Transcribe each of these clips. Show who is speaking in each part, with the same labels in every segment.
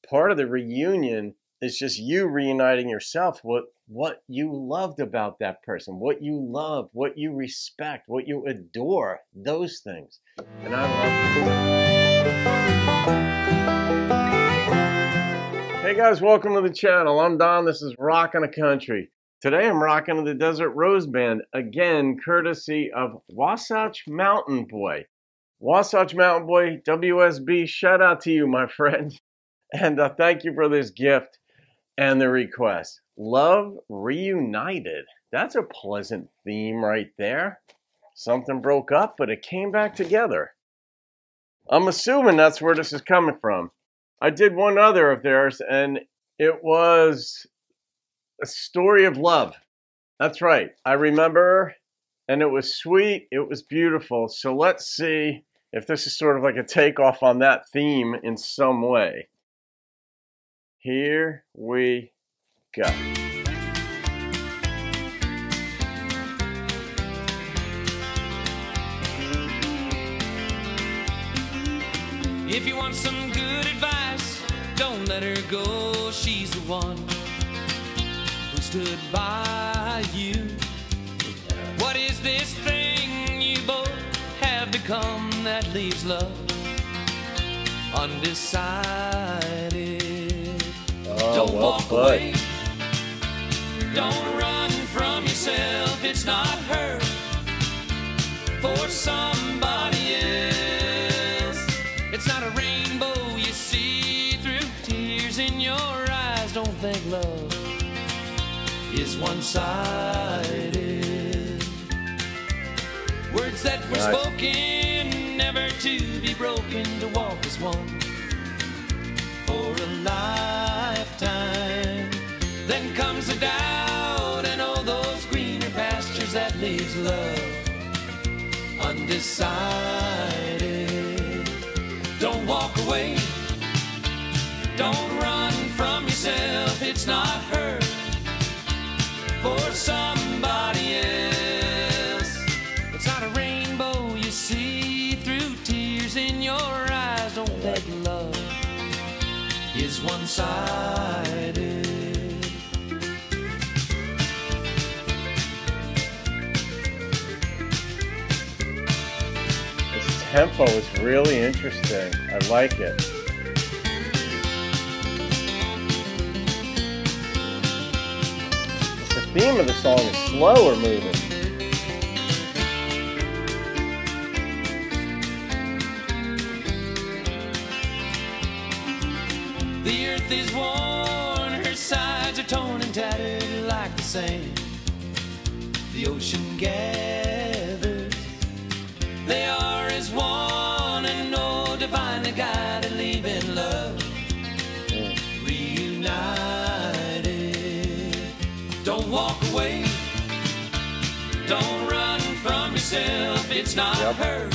Speaker 1: part of the reunion is just you reuniting yourself with what you loved about that person, what you love, what you respect, what you adore, those things. And I love. Hey guys, welcome to the channel. I'm Don. This is Rockin' the Country. Today I'm rocking the Desert Rose Band, again, courtesy of Wasatch Mountain Boy. Wasatch Mountain Boy, WSB, shout out to you, my friend. And thank you for this gift and the request. Love Reunited. That's a pleasant theme right there. Something broke up, but it came back together. I'm assuming that's where this is coming from. I did one other of theirs, and it was a story of love. That's right. I remember, and it was sweet. It was beautiful. So let's see if this is sort of like a takeoff on that theme in some way. Here we go.
Speaker 2: If you want some good advice, don't let her go. She's the one who stood by you. What is this thing you both have become that leaves love undecided? Don't walk away. Don't run from yourself. It's not her for somebody else. It's not a rainbow you see through tears in your eyes. Don't think love is one-sided. Words that were spoken, never to be broken, to walk as one for a lifetime. Then comes the doubt and all those greener pastures that leaves love undecided. Don't walk away. Don't run from yourself. It's not her for somebody else. It's not a rainbow you see through tears in your eyes. Don't let love is one-sided.
Speaker 1: This tempo is really interesting. I like it. The theme of the song is slower moving.
Speaker 2: The earth is worn, her sides are torn and tattered like the sand. The ocean gathers, they are as one, and no divine guide to leave in love. Reunited. Don't walk away. Don't run from yourself. It's not her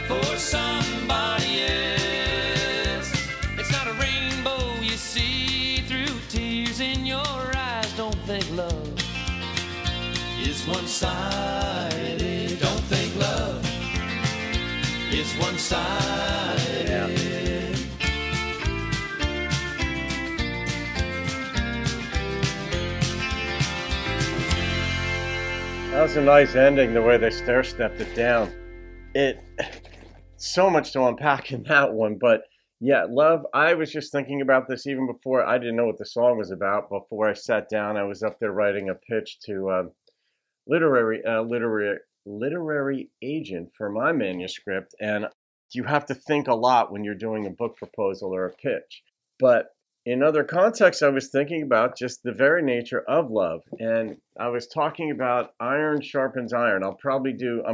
Speaker 2: for somebody else. It's not a rainbow you see through tears in your eyes. Don't think love is one-sided. Don't think love is one-sided.
Speaker 1: Yeah. That was a nice ending, the way they stair-stepped it down. So much to unpack in that one, but yeah, love. I was just thinking about this even before. I didn't know what the song was about. Before I sat down, I was up there writing a pitch to literary agent for my manuscript, and you have to think a lot when you're doing a book proposal or a pitch. But in other contexts, I was thinking about just the very nature of love, and I was talking about iron sharpens iron. I'm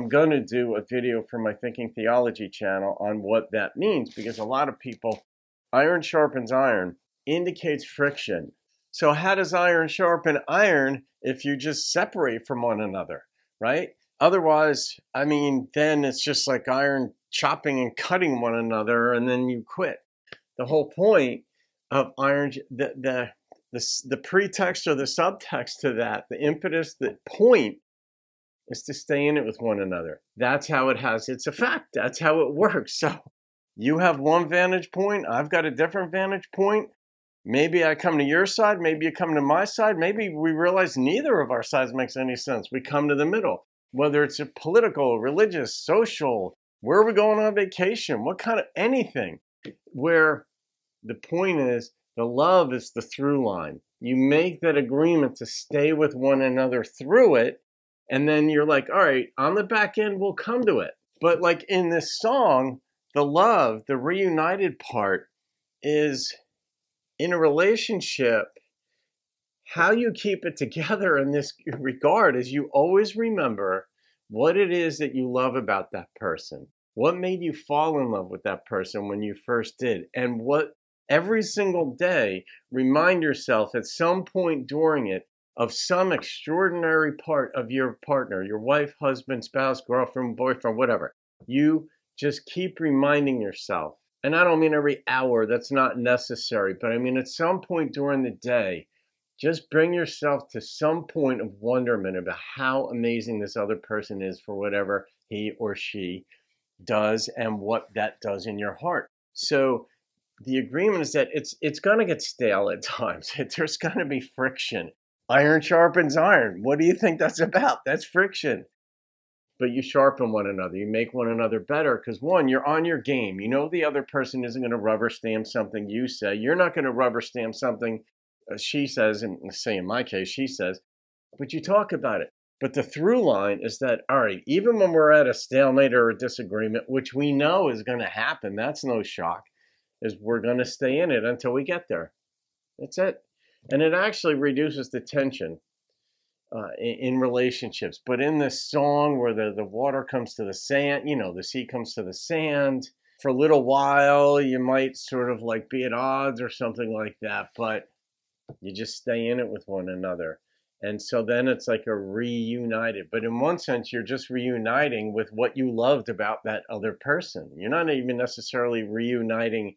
Speaker 1: going to do a video for my Thinking Theology channel on what that means, because a lot of people, iron sharpens iron indicates friction. So how does iron sharpen iron if you just separate from one another, right? Otherwise, I mean, then it's just like iron chopping and cutting one another, and then you quit. The whole point of iron, the pretext or the subtext to that, the impetus, the point is to stay in it with one another. That's how it has its effect. That's how it works. So You have one vantage point, I've got a different vantage point. Maybe I come to your side, maybe you come to my side. Maybe we realize neither of our sides makes any sense. We come to the middle, whether it's a political, religious, social, where are we going on vacation, what kind of anything, where the point is the love is the through line. You make that agreement to stay with one another through it, and then you're like, all right, on the back end, we'll come to it. But like in this song, the love, the reunited part is in a relationship, how you keep it together in this regard is you always remember what it is that you love about that person. What made you fall in love with that person when you first did? And what every single day, remind yourself at some point during it of some extraordinary part of your partner, your wife, husband, spouse, girlfriend, boyfriend, whatever. You just keep reminding yourself. And I don't mean every hour, that's not necessary, but I mean at some point during the day, just bring yourself to some point of wonderment about how amazing this other person is for whatever he or she does and what that does in your heart. So the agreement is that it's going to get stale at times. There's going to be friction. Iron sharpens iron. What do you think that's about? That's friction. But you sharpen one another. You make one another better because, one, you're on your game. You know the other person isn't going to rubber stamp something you say. You're not going to rubber stamp something she says, and say in my case, she says, but you talk about it. But the through line is that, all right, even when we're at a stalemate or a disagreement, which we know is going to happen, that's no shock, is we're going to stay in it until we get there. That's it. And it actually reduces the tension in relationships. But in this song where the water comes to the sand, you know, the sea comes to the sand, for a little while, you might sort of like be at odds or something like that, but you just stay in it with one another. And so then it's like a reunited. But in one sense, you're just reuniting with what you loved about that other person. You're not even necessarily reuniting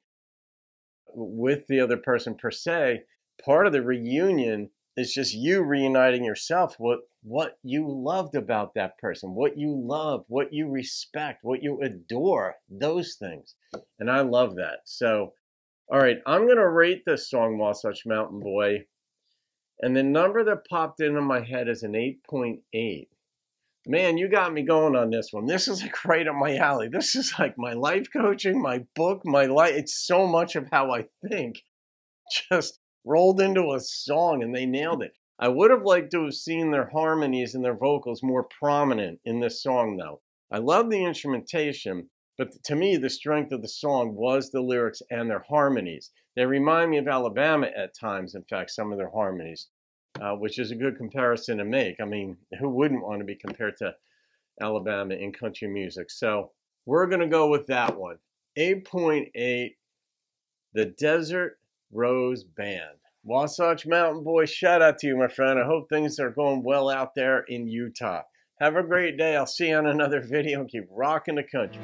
Speaker 1: with the other person per se. Part of the reunion is just you reuniting yourself with what you loved about that person, what you love, what you respect, what you adore, those things. And I love that. So, all right, I'm going to rate this song, Wasatch Mountain Boy. And the number that popped into my head is an 8.8. Man, you got me going on this one. This is like right up my alley. This is like my life coaching, my book, my life. It's so much of how I think just rolled into a song, and they nailed it. I would have liked to have seen their harmonies and their vocals more prominent in this song, though. I love the instrumentation, but to me, the strength of the song was the lyrics and their harmonies. They remind me of Alabama at times, in fact, some of their harmonies, which is a good comparison to make. I mean, who wouldn't want to be compared to Alabama in country music? So we're going to go with that one. 8.8, the Desert Rose Band. Wasatch Mountain Boy, shout out to you, my friend. I hope things are going well out there in Utah. Have a great day. I'll see you on another video and keep rocking the country.